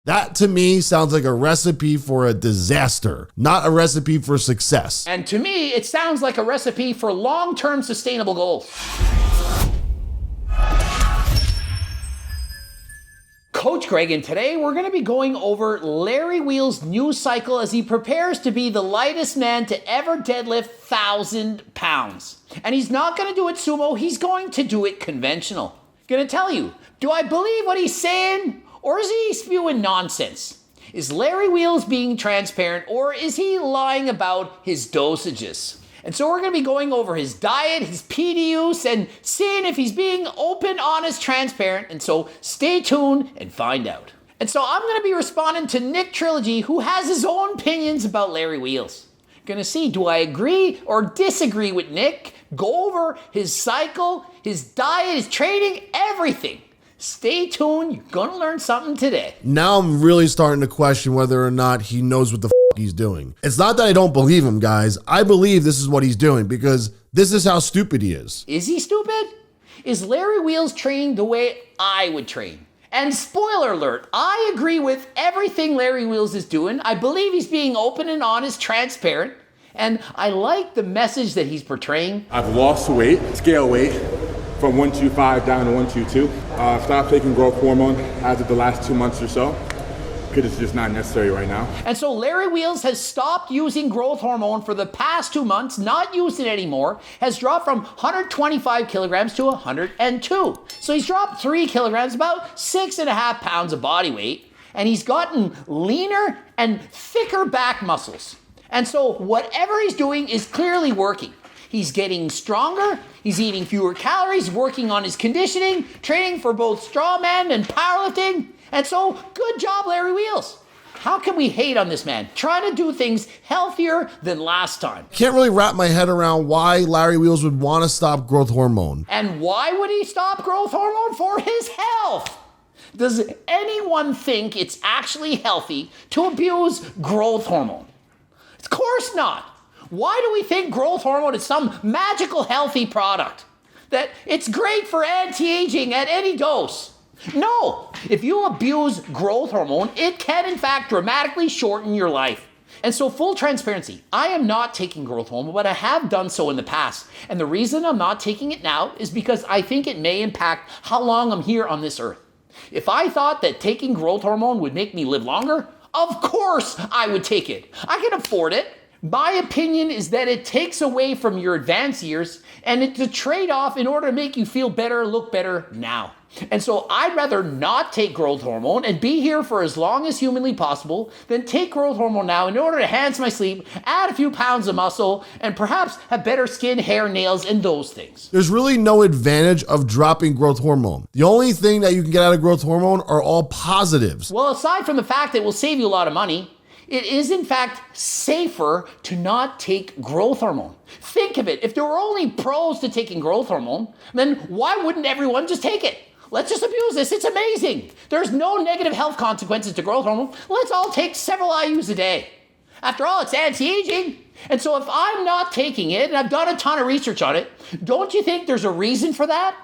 That to me sounds like a recipe for a disaster, not a recipe for success. And to me, it sounds like a recipe for long-term sustainable goals. Coach Greg, and today we're going to be going over Larry Wheels' new cycle as he prepares to be the lightest man to ever deadlift 1,000 pounds. And he's not going to do it sumo, he's going to do it conventional. Gonna tell you, do I believe what he's saying, or is he spewing nonsense? Is Larry Wheels being transparent, or is he lying about his dosages? And so we're going to be going over his diet, his PED use, and seeing if he's being open, honest, transparent. And so stay tuned and find out. And so I'm going to be responding to Nick Trilogy, who has his own opinions about Larry Wheels. Gonna see, do I agree or disagree with Nick? Go over his cycle, his diet, his training, everything. Stay tuned, you're gonna learn something today. Now I'm really starting to question whether or not he knows what the he's doing. It's not that I don't believe him, guys. I believe this is what he's doing because this is how stupid he is. Is he stupid? Is Larry Wheels training the way I would train? And spoiler alert, I agree with everything Larry Wheels is doing. I believe he's being open and honest, transparent, and I like the message that he's portraying. I've lost weight, scale weight, from 125 down to 122. I've stopped taking growth hormone as of the last 2 months or so, because it's just not necessary right now. And so Larry Wheels has stopped using growth hormone for the past 2 months, not used it anymore, has dropped from 125 kilograms to 102. So he's dropped 3 kilograms, about 6.5 pounds of body weight, and he's gotten leaner and thicker back muscles. And so whatever he's doing is clearly working. He's getting stronger, he's eating fewer calories, working on his conditioning, training for both strongman and powerlifting. And so, good job, Larry Wheels. How can we hate on this man? Trying to do things healthier than last time. Can't really wrap my head around why Larry Wheels would want to stop growth hormone. And why would he stop growth hormone? For his health. Does anyone think it's actually healthy to abuse growth hormone? Of course not. Why do we think growth hormone is some magical healthy product? That it's great for anti-aging at any dose? No, if you abuse growth hormone, it can in fact dramatically shorten your life. And so full transparency, I am not taking growth hormone, but I have done so in the past. And the reason I'm not taking it now is because I think it may impact how long I'm here on this earth. If I thought that taking growth hormone would make me live longer, of course I would take it. I can afford it. My opinion is that it takes away from your advanced years, and it's a trade-off in order to make you feel better, look better now. And so I'd rather not take growth hormone and be here for as long as humanly possible than take growth hormone now in order to enhance my sleep, add a few pounds of muscle, and perhaps have better skin, hair, nails, and those things. There's really no advantage of dropping growth hormone. The only thing that you can get out of growth hormone are all positives. Well, aside from the fact that it will save you a lot of money, it is in fact safer to not take growth hormone. Think of it, if there were only pros to taking growth hormone, then why wouldn't everyone just take it? Let's just abuse this, it's amazing. There's no negative health consequences to growth hormone. Let's all take several IUs a day. After all, it's anti-aging. And so if I'm not taking it, and I've done a ton of research on it, don't you think there's a reason for that?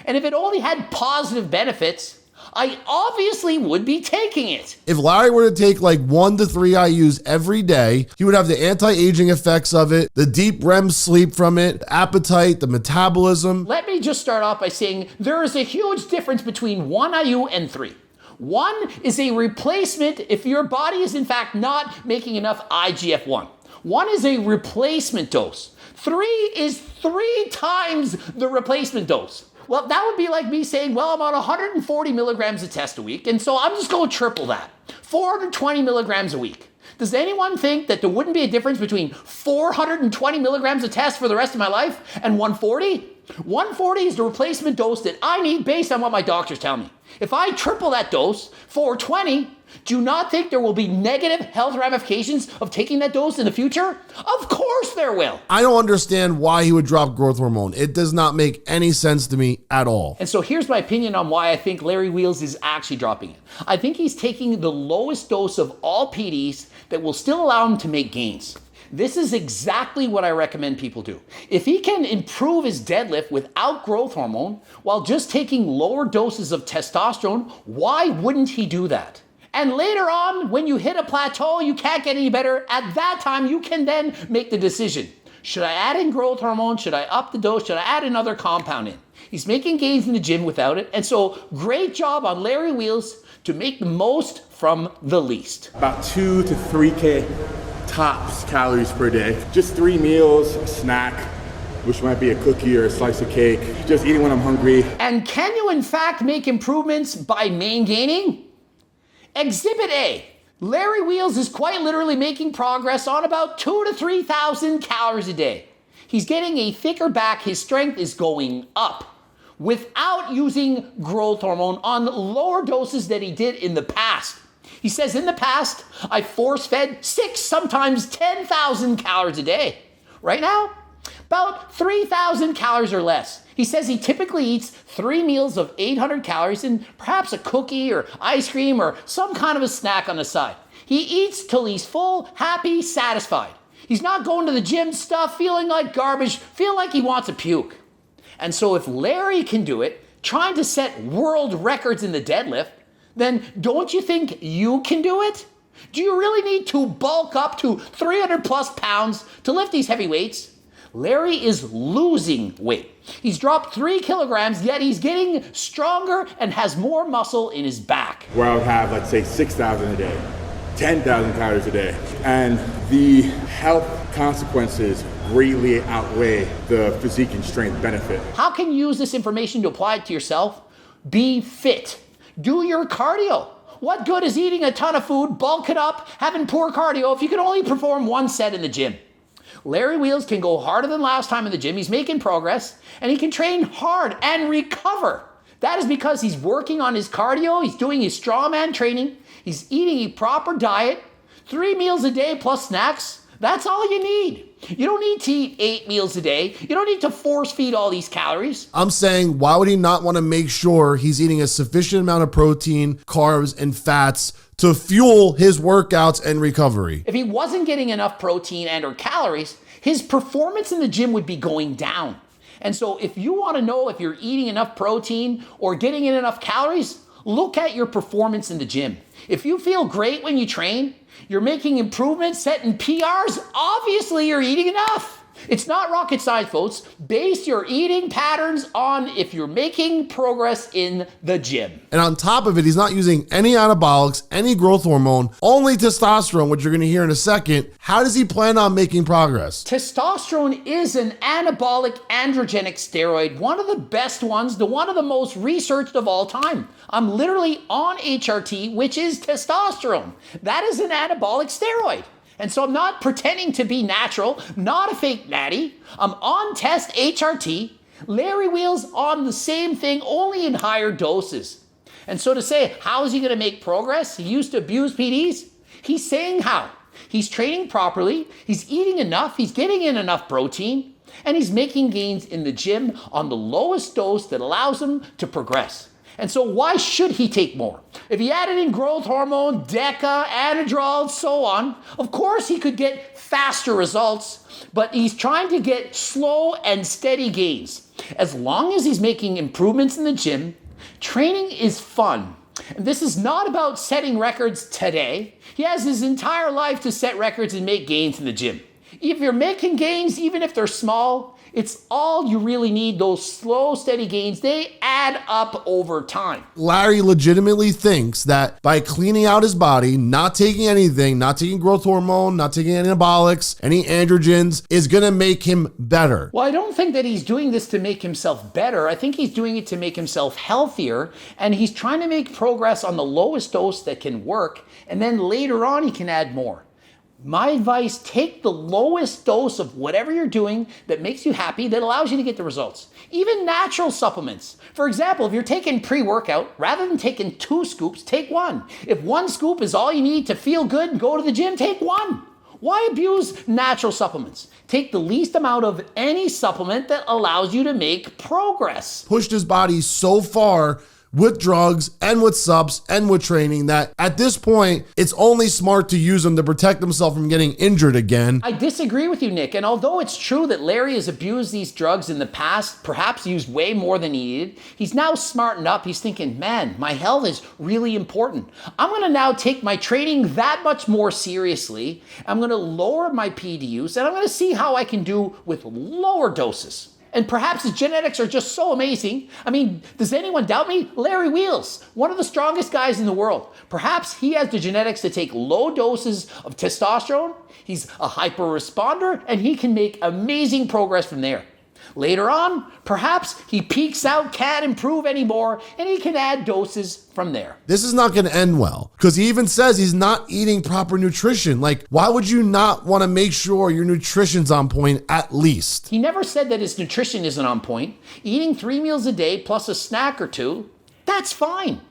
And if it only had positive benefits, I obviously would be taking it. If Larry were to take like 1 to 3 IUs every day, he would have the anti-aging effects of it, the deep REM sleep from it, the appetite, the metabolism. Let me just start off by saying there is a huge difference between 1 IU and 3. 1 is a replacement if your body is in fact not making enough IGF-1. 1 is a replacement dose. 3 is 3 times the replacement dose. Well, that would be like me saying, well, I'm on 140 milligrams of test a week, and so I'm just going to triple that. 420 milligrams a week. Does anyone think that there wouldn't be a difference between 420 milligrams of test for the rest of my life and 140? 140 is the replacement dose that I need based on what my doctors tell me. If I triple that dose, 420, do you not think there will be negative health ramifications of taking that dose in the future? Of course there will. I don't understand why he would drop growth hormone. It does not make any sense to me at all. And so here's my opinion on why I think Larry Wheels is actually dropping it. I think he's taking the lowest dose of all PEDs that will still allow him to make gains. This is exactly what I recommend people do. If he can improve his deadlift without growth hormone while just taking lower doses of testosterone, why wouldn't he do that? And later on, when you hit a plateau, you can't get any better. At that time, you can then make the decision. Should I add in growth hormone? Should I up the dose? Should I add another compound in? He's making gains in the gym without it. And so great job on Larry Wheels to make the most from the least. About 2 to 3K tops calories per day. Just 3 meals, a snack, which might be a cookie or a slice of cake. Just eating when I'm hungry. And can you in fact make improvements by main gaining? Exhibit A. Larry Wheels is quite literally making progress on about 2,000 to 3,000 calories a day. He's getting a thicker back, his strength is going up without using growth hormone on lower doses than he did in the past. He says, in the past, I force-fed 6, sometimes 10,000 calories a day. Right now, about 3,000 calories or less. He says he typically eats 3 meals of 800 calories and perhaps a cookie or ice cream or some kind of a snack on the side. He eats till he's full, happy, satisfied. He's not going to the gym stuff, feeling like garbage, feeling like he wants to puke. And so if Larry can do it, trying to set world records in the deadlift, then don't you think you can do it? Do you really need to bulk up to 300 plus pounds to lift these heavy weights? Larry is losing weight. He's dropped 3 kilograms, yet he's getting stronger and has more muscle in his back. Where I would have, let's say, 6,000 a day, 10,000 calories a day. And the health consequences greatly outweigh the physique and strength benefit. How can you use this information to apply it to yourself? Be fit. Do your cardio. What good is eating a ton of food, bulking up, having poor cardio if you can only perform 1 set in the gym? Larry Wheels can go harder than last time in the gym. He's making progress, and he can train hard and recover. That is because he's working on his cardio, he's doing his strongman training, he's eating a proper diet, 3 meals a day plus snacks. That's all you need. You don't need to eat 8 meals a day. You don't need to force feed all these calories. I'm saying, why would he not want to make sure he's eating a sufficient amount of protein, carbs, and fats to fuel his workouts and recovery? If he wasn't getting enough protein and or calories, his performance in the gym would be going down. And so if you want to know if you're eating enough protein or getting in enough calories, look at your performance in the gym. If you feel great when you train, you're making improvements, setting PRs, obviously you're eating enough. It's not rocket science, folks. Base your eating patterns on if you're making progress in the gym. And on top of it, he's not using any anabolics, any growth hormone, only testosterone, which you're going to hear in a second. How does he plan on making progress? Testosterone is an anabolic androgenic steroid, one of the best ones, one of the most researched of all time. I'm literally on HRT, which is testosterone. That is an anabolic steroid. And so I'm not pretending to be natural, not a fake natty. I'm on test HRT. Larry Wheels on the same thing, only in higher doses. And so to say, how is he going to make progress? He used to abuse PEDs. He's saying how. He's training properly. He's eating enough. He's getting in enough protein. And he's making gains in the gym on the lowest dose that allows him to progress. And so why should he take more? If he added in growth hormone, DECA, Anadrol, so on, of course he could get faster results, but he's trying to get slow and steady gains. As long as he's making improvements in the gym, training is fun. And this is not about setting records today. He has his entire life to set records and make gains in the gym. If you're making gains, even if they're small, it's all you really need. Those slow, steady gains, they add up over time. Larry legitimately thinks that by cleaning out his body, not taking anything, not taking growth hormone, not taking anabolics, any androgens, is going to make him better. Well, I don't think that he's doing this to make himself better. I think he's doing it to make himself healthier, and he's trying to make progress on the lowest dose that can work, and then later on he can add more. My advice, take the lowest dose of whatever you're doing that makes you happy, that allows you to get the results. Even natural supplements. For example, if you're taking pre-workout, rather than taking 2 scoops, take 1. If 1 scoop is all you need to feel good and go to the gym, take 1. Why abuse natural supplements? Take the least amount of any supplement that allows you to make progress. Pushed his body so far with drugs and with subs and with training that at this point, it's only smart to use them to protect himself from getting injured again. I disagree with you, Nick. And although it's true that Larry has abused these drugs in the past, perhaps used way more than he needed, he's now smartened up. He's thinking, man, my health is really important. I'm going to now take my training that much more seriously. I'm going to lower my PED use, and I'm going to see how I can do with lower doses. And perhaps his genetics are just so amazing. I mean, does anyone doubt me? Larry Wheels, one of the strongest guys in the world. Perhaps he has the genetics to take low doses of testosterone. He's a hyper responder, and he can make amazing progress from there. Later on, perhaps he peaks out, can't improve anymore, and he can add doses from there. This is not going to end well because he even says he's not eating proper nutrition. Like, why would you not want to make sure your nutrition's on point at least? He never said that his nutrition isn't on point. Eating 3 meals a day plus a snack or two, that's fine.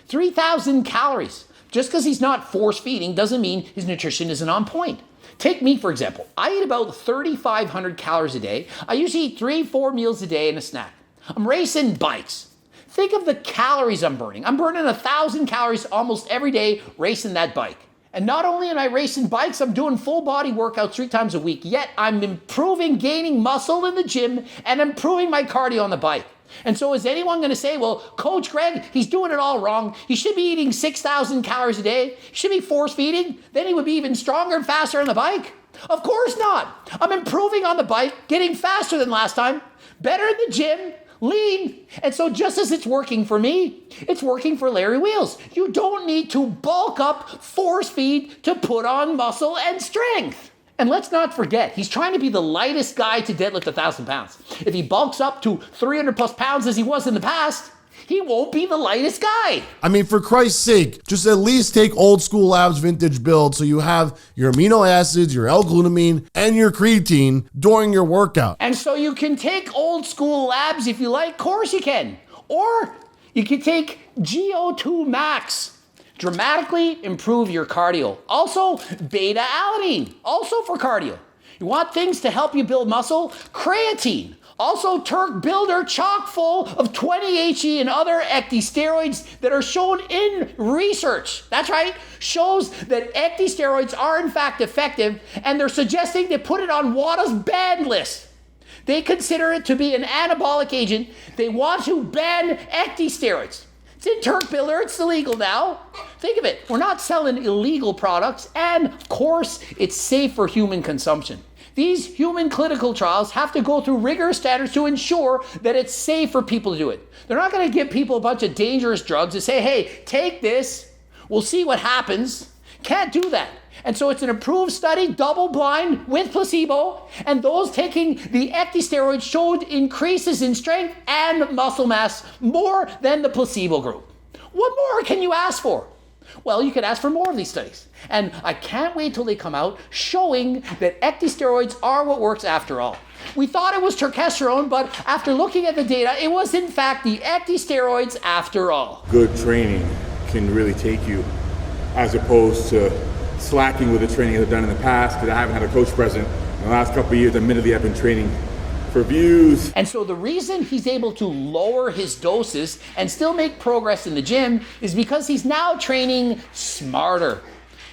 3,000 calories. Just because he's not force feeding doesn't mean his nutrition isn't on point. Take me, for example. I eat about 3,500 calories a day. I usually eat 3-4 meals a day and a snack. I'm racing bikes. Think of the calories I'm burning. I'm burning 1,000 calories almost every day racing that bike. And not only am I racing bikes, I'm doing full body workouts 3 times a week. Yet I'm improving, gaining muscle in the gym and improving my cardio on the bike. And so is anyone going to say, well, Coach Greg, he's doing it all wrong. He should be eating 6,000 calories a day. He should be force feeding. Then he would be even stronger and faster on the bike. Of course not. I'm improving on the bike, getting faster than last time, better in the gym, lean. And so just as it's working for me, it's working for Larry Wheels. You don't need to bulk up, force feed to put on muscle and strength. And let's not forget, he's trying to be the lightest guy to deadlift 1,000 pounds. If he bulks up to 300 plus pounds as he was in the past, he won't be the lightest guy. I mean, for Christ's sake, just at least take old school labs vintage build so you have your amino acids, your L-glutamine, and your creatine during your workout. And so you can take old school labs if you like. Of course you can. Or you can take GO2 max. Dramatically improve your cardio. Also, beta-alanine, also for cardio. You want things to help you build muscle? Creatine. Also, Turk Builder, chock full of 20-HE and other ecdysteroids that are shown in research. That's right, shows that ecdysteroids are in fact effective, and they're suggesting to put it on WADA's banned list. They consider it to be an anabolic agent. They want to ban ecdysteroids. It's in Turk Builder, it's illegal now. Think of it, we're not selling illegal products, and of course, it's safe for human consumption. These human clinical trials have to go through rigorous standards to ensure that it's safe for people to do it. They're not gonna give people a bunch of dangerous drugs and say, hey, take this, we'll see what happens. Can't do that. And so it's an approved study, double blind with placebo, and those taking the ecdysteroids showed increases in strength and muscle mass more than the placebo group. What more can you ask for? Well, you could ask for more of these studies. And I can't wait till they come out showing that ecdysteroids are what works after all. We thought it was testosterone, but after looking at the data, it was in fact the ecdysteroids after all. Good training can really take you, as opposed to slacking with the training I've done in the past, because I haven't had a coach present in the last couple of years. Admittedly, I've been training for views. And so the reason he's able to lower his doses and still make progress in the gym is because he's now training smarter.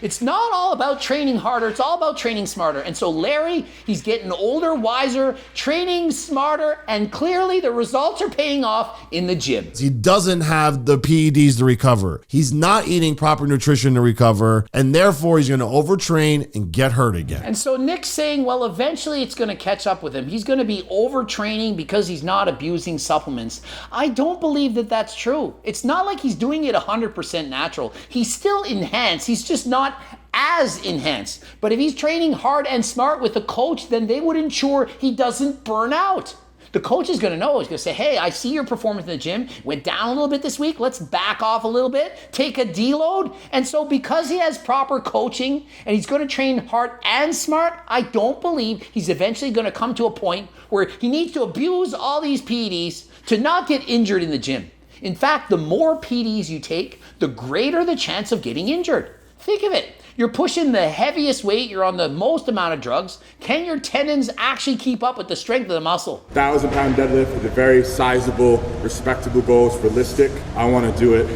It's not all about training harder, it's all about training smarter. And so Larry, he's getting older, wiser, training smarter, and clearly the results are paying off in the gym. He doesn't have the PEDs to recover. He's not eating proper nutrition to recover, and therefore he's gonna overtrain and get hurt again. And so Nick's saying, well, eventually it's gonna catch up with him. He's gonna be overtraining because he's not abusing supplements. I don't believe that that's true. It's not like he's doing it 100% natural. He's still enhanced, he's just not as enhanced. But if he's training hard and smart with a coach, then they would ensure he doesn't burn out. The coach is gonna know, he's gonna say, hey, I see your performance in the gym, went down a little bit this week, let's back off a little bit, take a deload. And so because he has proper coaching and he's gonna train hard and smart, I don't believe he's eventually gonna come to a point where he needs to abuse all these PEDs to not get injured in the gym. In fact, the more PEDs you take, the greater the chance of getting injured. Think of it. You're pushing the heaviest weight, you're on the most amount of drugs. Can your tendons actually keep up with the strength of the muscle? 1,000-pound deadlift is a very sizable, respectable goal. It's realistic. I want to do it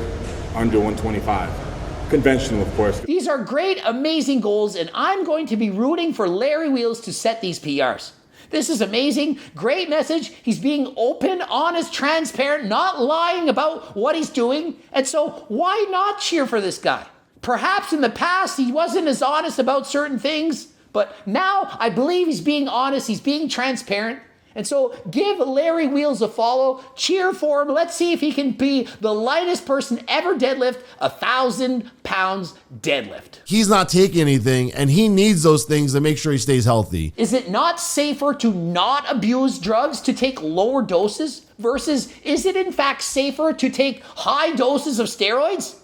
under 125. Conventional, of course. These are great, amazing goals, and I'm going to be rooting for Larry Wheels to set these PRs. This is amazing, great message. He's being open, honest, transparent, not lying about what he's doing. And so why not cheer for this guy? Perhaps in the past he wasn't as honest about certain things, but now I believe he's being honest, he's being transparent. And so give Larry Wheels a follow, cheer for him. Let's see if he can be the lightest person ever deadlift 1,000 pounds deadlift. He's not taking anything, and he needs those things to make sure he stays healthy. Is it not safer to not abuse drugs, to take lower doses, versus is it in fact safer to take high doses of steroids?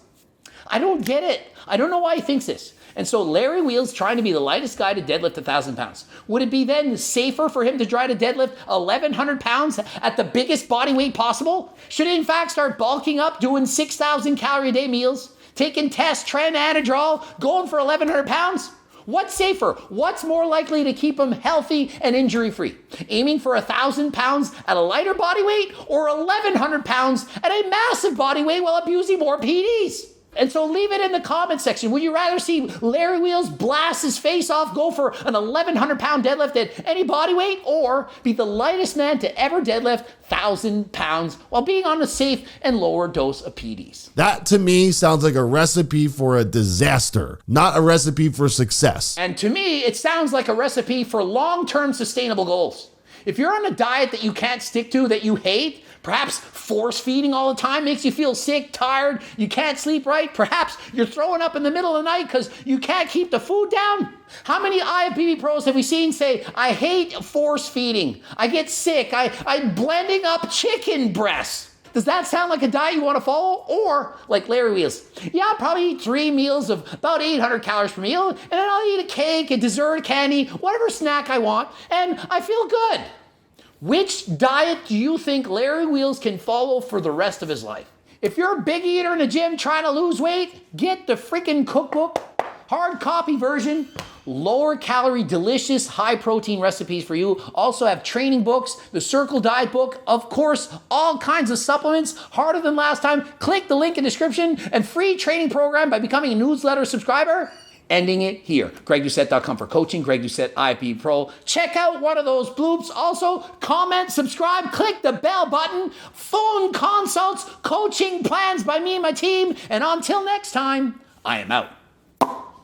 I don't get it. I don't know why he thinks this. And so Larry Wheels trying to be the lightest guy to deadlift 1,000 pounds. Would it be then safer for him to try to deadlift 1,100 pounds at the biggest body weight possible? Should he in fact start bulking up, doing 6,000 calorie a day meals, taking tests, tren, Anadrol, going for 1,100 pounds? What's safer? What's more likely to keep him healthy and injury-free? Aiming for 1,000 pounds at a lighter body weight, or 1,100 pounds at a massive body weight while abusing more PEDs? And so leave it in the comment section. Would you rather see Larry Wheels blast his face off, go for an 1,100 pound deadlift at any body weight, or be the lightest man to ever deadlift 1,000 pounds while being on a safe and lower dose of PEDs? That to me sounds like a recipe for a disaster, not a recipe for success. And to me, it sounds like a recipe for long-term sustainable goals. If you're on a diet that you can't stick to, that you hate, perhaps force feeding all the time makes you feel sick, tired, you can't sleep right, perhaps you're throwing up in the middle of the night because you can't keep the food down. How many IFBB pros have we seen say, I hate force feeding, I get sick, I'm blending up chicken breasts? Does that sound like a diet you want to follow? Or like Larry Wheels, yeah, I'll probably eat 3 meals of about 800 calories per meal, and then I'll eat a cake, a dessert, candy, whatever snack I want, and I feel good. Which diet do you think Larry Wheels can follow for the rest of his life? If you're a big eater in the gym trying to lose weight, get the freaking cookbook, hard copy version, lower calorie, delicious, high protein recipes for you. Also have training books, the Circle Diet book, of course, all kinds of supplements, harder than last time. Click the link in the description, and free training program by becoming a newsletter subscriber. Ending it here. GregDoucette.com for coaching. Greg Doucette, IFBB Pro. Check out one of those bloops. Also, comment, subscribe, click the bell button. Phone consults, coaching plans by me and my team. And until next time, I am out.